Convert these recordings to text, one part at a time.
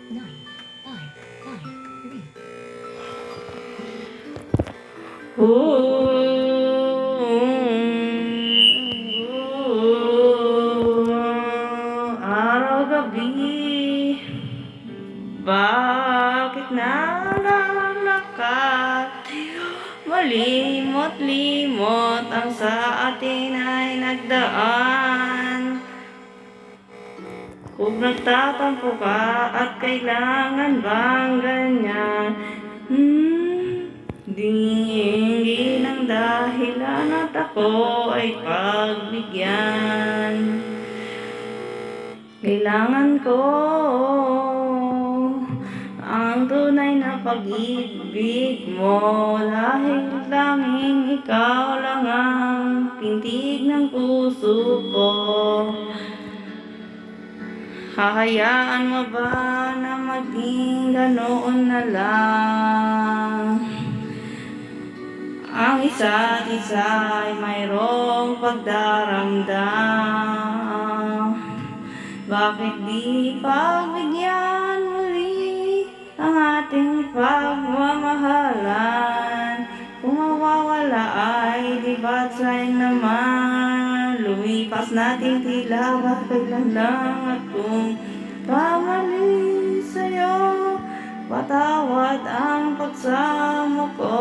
nine, five, three. Araw-gabi, bakit nalalakad? Malimot-limot ang sa atin ay nagdaan. Kung nagtatampo ka at kailangan bang ganyan? Hindi ng dahilan at ako ay pagbigyan. Kailangan ko ang tunay na pag-ibig mo, dahil tanging ikaw lang ang pintig ng puso ko. Hahayaan mo ba na maging ganoon na lang? Ang isa't isa ay mayroong pagdaramdam. Bakit di pagbigyan muli ang ating pagmamahalan? Kung mawawala ay di ba't sayang naman? Lumipas natin tila ba kailan lang? At kung kamali sa'yo, patawad ang pagsamo ko.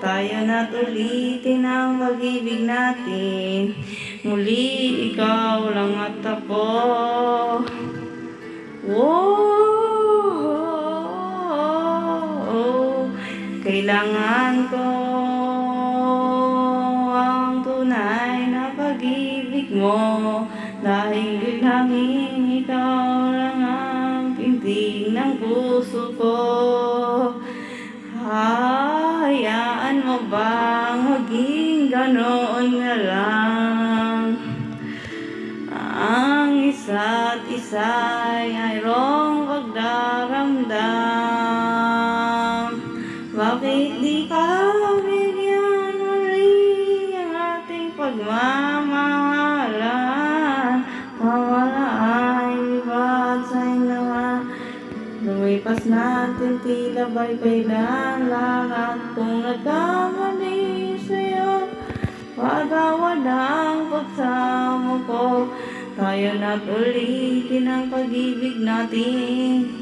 Tayo na't ulitin ang pag-ibig natin. Muli ikaw lang at ako. Kailangan ko ang tunay na pag-ibig mo, dahil tanging ikaw lang ang pintig ng puso ko. Hayaan mo bang maging ganoon na lang? Ang isa't isa ay mayroong pagdaramdam. Bakit di ka bigyan muli ang ating pagmamahalan? Mawala ay ba't sa'yo naman? Lumipas natin tila ba'y kailan lang? At kung nagkamali sa'yo, patawad ang pagsamo ko. Tayo na't ulitin ang pag-ibig natin.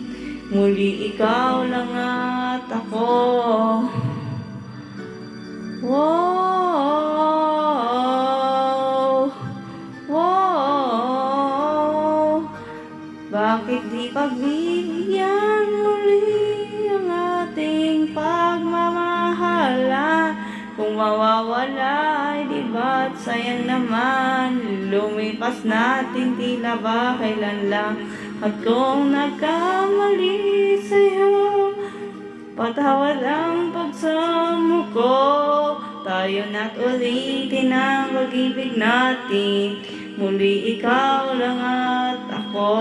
Muli ikaw lang at ako. Bakit di pagbibigyan muli ang ating pagmamahala? Kung mawawala ay di ba't sayang naman? Lumipas natin tila ba kailan lang? At kung nagkamali sa'yo, patawad ang pagsamo ko. Tayo na't ulitin ang pag-ibig natin. Muli ikaw lang at ako.